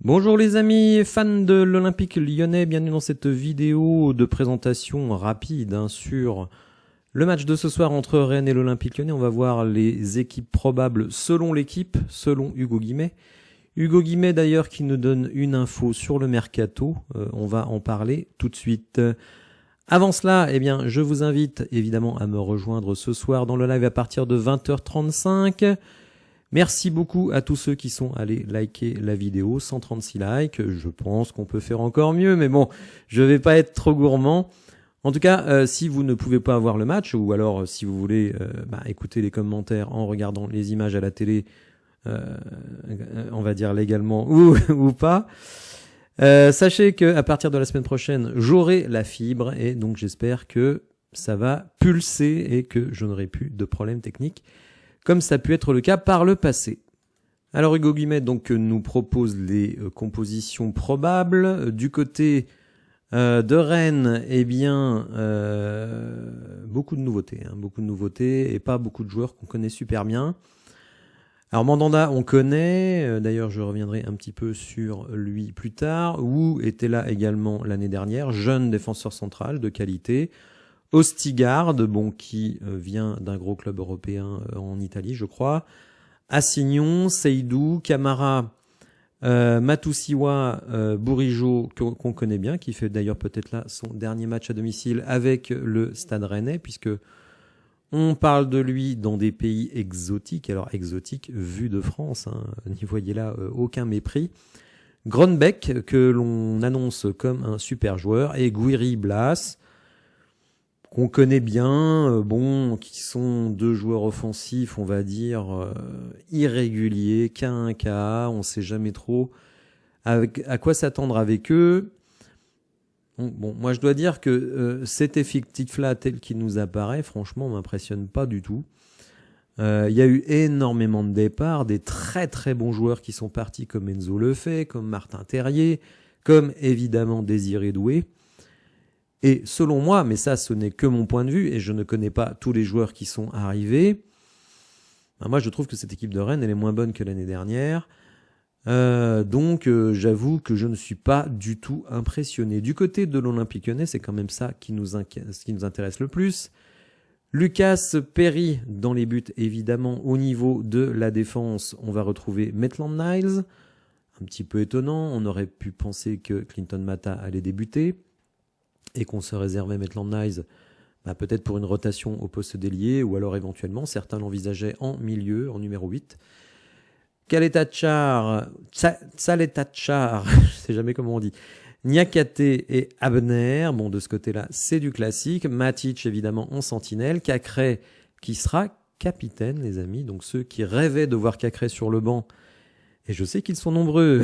Bonjour les amis, fans de l'Olympique lyonnais, bienvenue dans cette vidéo de présentation rapide sur le match de ce soir entre Rennes et l'Olympique lyonnais. On va voir les équipes probables selon l'équipe, selon Hugo Guimet. Hugo Guimet d'ailleurs qui nous donne une info sur le mercato, on va en parler tout de suite. Avant cela, je vous invite évidemment à me rejoindre ce soir dans le live à partir de 20h35. Merci beaucoup à tous ceux qui sont allés liker la vidéo, 136 likes, je pense qu'on peut faire encore mieux, mais bon, je vais pas être trop gourmand. En tout cas, si vous ne pouvez pas voir le match, ou alors si vous voulez écouter les commentaires en regardant les images à la télé, on va dire légalement ou pas, sachez que à partir de la semaine prochaine, j'aurai la fibre et donc j'espère que ça va pulser et que je n'aurai plus de problèmes techniques, comme ça a pu être le cas par le passé. Alors Hugo Guimet donc nous propose les compositions probables. Du côté de Rennes, beaucoup de nouveautés et pas beaucoup de joueurs qu'on connaît super bien. Alors Mandanda on connaît, d'ailleurs je reviendrai un petit peu sur lui plus tard. Wu était là également l'année dernière, jeune défenseur central de qualité. Ostigard, qui vient d'un gros club européen en Italie, je crois. Assignon, Seydou, Camara, Matusiwa, Bourigeaud, qu'on connaît bien, qui fait d'ailleurs peut-être là son dernier match à domicile avec le Stade Rennais, puisque on parle de lui dans des pays exotiques. Alors exotiques vu de France, n'y voyez là aucun mépris. Grönbeck, que l'on annonce comme un super joueur, et Guiri Blas, qu'on connaît bien, qui sont deux joueurs offensifs, on va dire, irréguliers, K1K, on sait jamais trop à quoi s'attendre avec eux. Moi je dois dire que cet effectif-là, tel qu'il nous apparaît, franchement, m'impressionne pas du tout. Il y a eu énormément de départs, des très très bons joueurs qui sont partis, comme Enzo Lefebvre, comme Martin Terrier, comme évidemment Désiré Doué. Et selon moi, mais ça ce n'est que mon point de vue, et je ne connais pas tous les joueurs qui sont arrivés, moi je trouve que cette équipe de Rennes elle est moins bonne que l'année dernière. Donc j'avoue que je ne suis pas du tout impressionné. Du côté de l'Olympique lyonnais, c'est quand même ça qui nous intéresse le plus. Lucas Perry dans les buts, évidemment. Au niveau de la défense, on va retrouver Maitland Niles. Un petit peu étonnant, on aurait pu penser que Clinton Mata allait débuter et qu'on se réservait Maitland Niles peut-être pour une rotation au poste d'ailier, ou alors éventuellement, certains l'envisageaient en milieu, en numéro 8. Saletachar, je sais jamais comment on dit, Niakate et Abner, de ce côté-là, c'est du classique. Matic, évidemment, en sentinelle. Cacré, qui sera capitaine, les amis. Donc ceux qui rêvaient de voir Cacré sur le banc, et je sais qu'ils sont nombreux,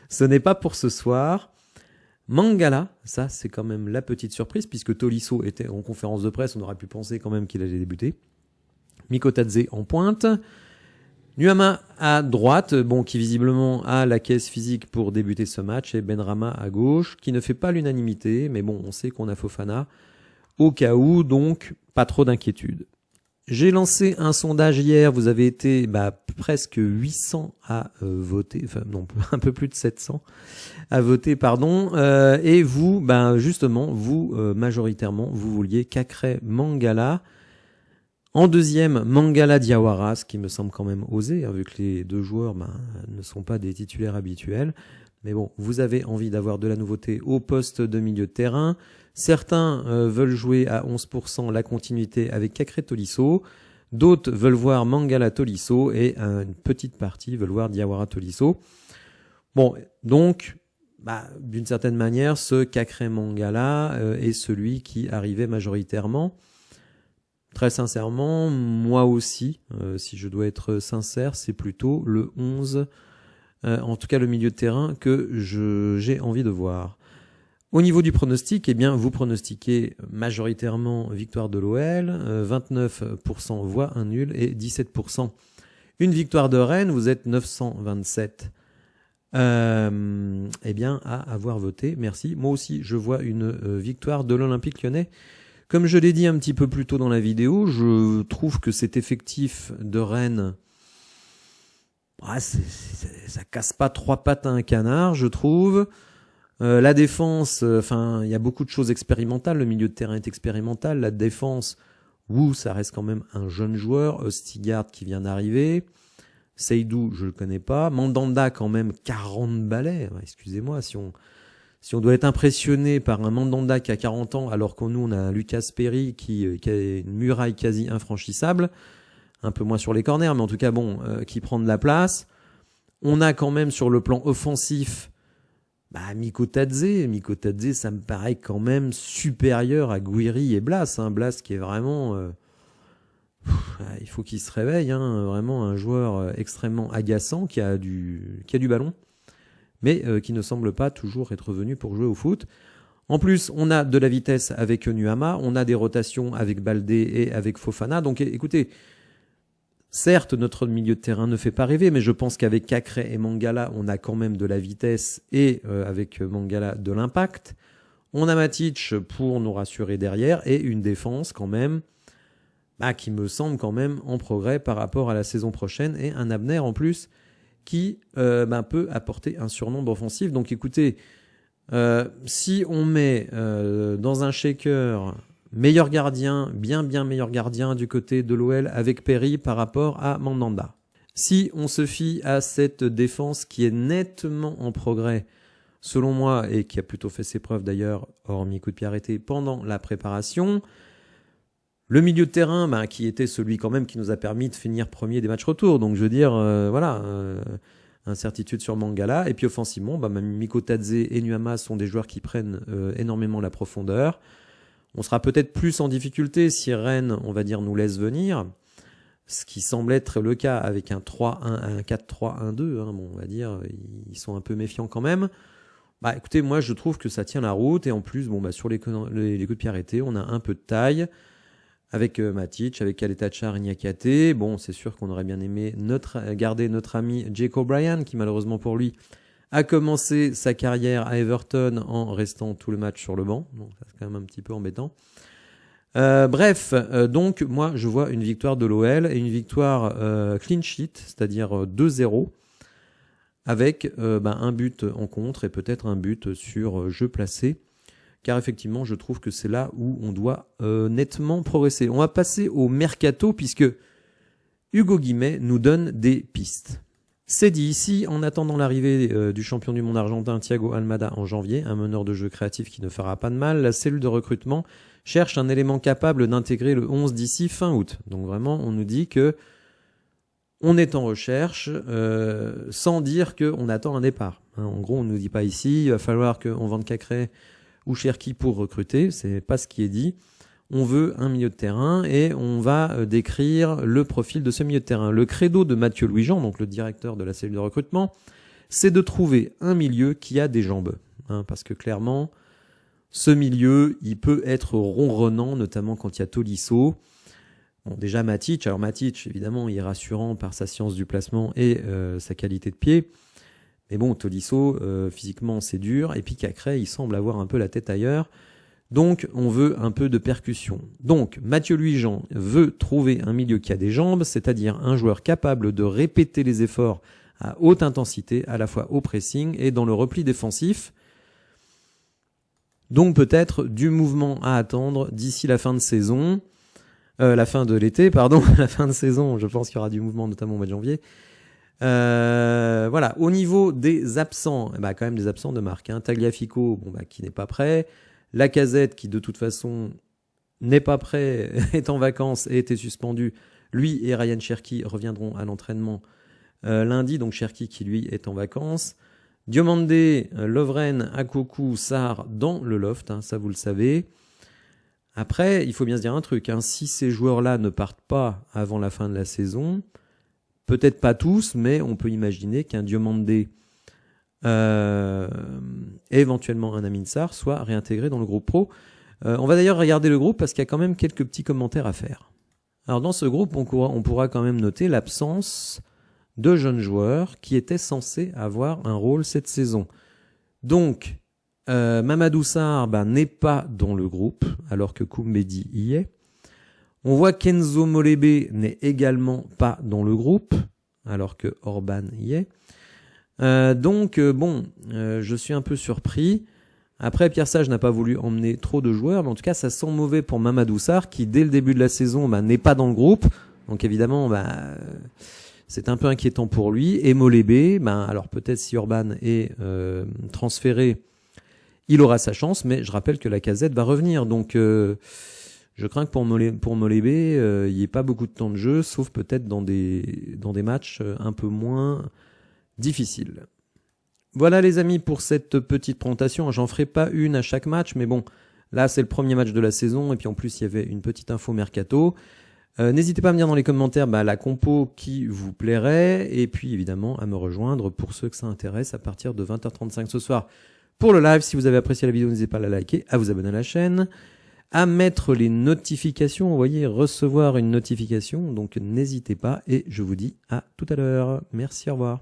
ce n'est pas pour ce soir. Mangala, ça c'est quand même la petite surprise, puisque Tolisso était en conférence de presse, on aurait pu penser quand même qu'il allait débuter. Mikotadze en pointe. Nuama à droite, qui visiblement a la caisse physique pour débuter ce match, et Benrahma à gauche, qui ne fait pas l'unanimité, mais on sait qu'on a Fofana au cas où, donc pas trop d'inquiétude. J'ai lancé un sondage hier, vous avez été presque 800 à voter, un peu plus de 700 à voter, et vous, justement, vous, majoritairement, vous vouliez Cacré Mangala. En deuxième, Mangala Diawara, ce qui me semble quand même osé, vu que les deux joueurs ne sont pas des titulaires habituels. Mais vous avez envie d'avoir de la nouveauté au poste de milieu de terrain. Certains veulent jouer à 11% la continuité avec Cacré Tolisso. D'autres veulent voir Mangala Tolisso, et une petite partie veulent voir Diawara Tolisso. Donc, d'une certaine manière, ce Cacré Mangala est celui qui arrivait majoritairement. Très sincèrement, moi aussi, si je dois être sincère, c'est plutôt le 11, en tout cas le milieu de terrain, que j'ai envie de voir. Au niveau du pronostic, vous pronostiquez majoritairement victoire de l'OL, 29% voient un nul et 17% une victoire de Rennes. Vous êtes 927 à avoir voté. Merci. Moi aussi, je vois une victoire de l'Olympique lyonnais. Comme je l'ai dit un petit peu plus tôt dans la vidéo, je trouve que cet effectif de Rennes Ça casse pas trois pattes à un canard, je trouve. La défense, il y a beaucoup de choses expérimentales. Le milieu de terrain est expérimental. La défense, ça reste quand même un jeune joueur. Ostigard qui vient d'arriver. Seydou, je le connais pas. Mandanda, quand même, 40 balais. Excusez-moi, si on doit être impressionné par un Mandanda qui a 40 ans, alors qu'on nous, on a un Lucas Perry qui a une muraille quasi infranchissable, un peu moins sur les corners, mais en tout cas, qui prend de la place. On a quand même, sur le plan offensif, Miko Tadze. Miko Tadze, ça me paraît quand même supérieur à Guiri et Blas. Blas qui est vraiment... il faut qu'il se réveille. Vraiment un joueur extrêmement agaçant qui a du ballon, mais qui ne semble pas toujours être venu pour jouer au foot. En plus, on a de la vitesse avec Nuama, on a des rotations avec Baldé et avec Fofana. Donc écoutez, certes, notre milieu de terrain ne fait pas rêver, mais je pense qu'avec Cacré et Mangala, on a quand même de la vitesse et avec Mangala de l'impact. On a Matic pour nous rassurer derrière et une défense quand même qui me semble quand même en progrès par rapport à la saison prochaine et un Abner en plus qui peut apporter un surnombre offensif. Donc écoutez, si on met dans un shaker meilleur gardien, bien meilleur gardien du côté de l'OL avec Perry par rapport à Mandanda. Si on se fie à cette défense qui est nettement en progrès, selon moi, et qui a plutôt fait ses preuves d'ailleurs, hormis coup de pied arrêté, pendant la préparation, le milieu de terrain, qui était celui quand même qui nous a permis de finir premier des matchs retour. Donc je veux dire, incertitude sur Mangala. Et puis offensivement, Miko Tadze et Nuama sont des joueurs qui prennent énormément la profondeur. On sera peut-être plus en difficulté si Rennes, on va dire, nous laisse venir. Ce qui semble être le cas avec un 4-3-1-2. On va dire, ils sont un peu méfiants quand même. Écoutez, moi je trouve que ça tient la route. Et en plus, sur les coups de pied arrêtés, on a un peu de taille. Avec Matic, avec Kaletachar et Niakate. C'est sûr qu'on aurait bien aimé garder notre ami Jake O'Brien, qui malheureusement pour lui a commencé sa carrière à Everton en restant tout le match sur le banc. Donc c'est quand même un petit peu embêtant. Donc moi je vois une victoire de l'OL et une victoire clean sheet, c'est-à-dire 2-0, avec un but en contre et peut-être un but sur jeu placé. Car effectivement, je trouve que c'est là où on doit nettement progresser. On va passer au mercato, puisque Hugo Guimet nous donne des pistes. C'est dit ici, en attendant l'arrivée du champion du monde argentin Thiago Almada en janvier, un meneur de jeu créatif qui ne fera pas de mal, la cellule de recrutement cherche un élément capable d'intégrer le 11 d'ici fin août. Donc vraiment, on nous dit que on est en recherche, sans dire qu'on attend un départ. En gros, on ne nous dit pas ici, il va falloir qu'on vende Cacré ou Cherki pour recruter, c'est pas ce qui est dit. On veut un milieu de terrain et on va décrire le profil de ce milieu de terrain. Le credo de Mathieu Louis-Jean, donc le directeur de la cellule de recrutement, c'est de trouver un milieu qui a des jambes. Parce que clairement, ce milieu, il peut être ronronnant, notamment quand il y a Tolisso. Déjà Matic, évidemment, il est rassurant par sa science du placement et sa qualité de pied. Mais Tolisso, physiquement, c'est dur. Et puis Cacré, il semble avoir un peu la tête ailleurs. Donc, on veut un peu de percussion. Donc, Mathieu Louis-Jean veut trouver un milieu qui a des jambes, c'est-à-dire un joueur capable de répéter les efforts à haute intensité, à la fois au pressing et dans le repli défensif. Donc, peut-être du mouvement à attendre d'ici la fin de saison. La fin de l'été, la fin de saison. Je pense qu'il y aura du mouvement, notamment au mois de janvier. Au niveau des absents, quand même des absents de marque. Tagliafico, qui n'est pas prêt. Lacazette, qui de toute façon n'est pas prêt, est en vacances et était suspendu. Lui et Ryan Cherki reviendront à l'entraînement lundi. Donc Cherki qui lui est en vacances. Diomandé, Lovren, Akoku, Sarr dans le loft, ça vous le savez. Après, il faut bien se dire un truc. Si ces joueurs-là ne partent pas avant la fin de la saison, peut-être pas tous, mais on peut imaginer qu'un Diomandé éventuellement un Amin Sarr soit réintégré dans le groupe pro. On va d'ailleurs regarder le groupe parce qu'il y a quand même quelques petits commentaires à faire. Alors dans ce groupe, on pourra quand même noter l'absence de jeunes joueurs qui étaient censés avoir un rôle cette saison. Donc, Mamadou Sarr n'est pas dans le groupe, alors que Koumbedi y est. On voit qu'Enzo Molebe n'est également pas dans le groupe. alors que Orban y est. Je suis un peu surpris. Après, Pierre Sage n'a pas voulu emmener trop de joueurs, mais en tout cas, ça sent mauvais pour Mamadou Sarr, qui dès le début de la saison n'est pas dans le groupe. Donc évidemment, c'est un peu inquiétant pour lui. Et Molébé, alors peut-être si Orban est transféré, il aura sa chance, mais je rappelle que Lacazette va revenir. Donc je crains que pour Molébé, il n'y ait pas beaucoup de temps de jeu, sauf peut-être dans des matchs un peu moins difficiles. Voilà les amis pour cette petite présentation. J'en ferai pas une à chaque match, mais bon, là c'est le premier match de la saison, et puis en plus il y avait une petite info mercato. N'hésitez pas à me dire dans les commentaires la compo qui vous plairait, et puis évidemment à me rejoindre pour ceux que ça intéresse à partir de 20h35 ce soir pour le live. Si vous avez apprécié la vidéo, n'hésitez pas à la liker, à vous abonner à la chaîne, à mettre les notifications, vous voyez, recevoir une notification, donc n'hésitez pas, et je vous dis à tout à l'heure. Merci, au revoir.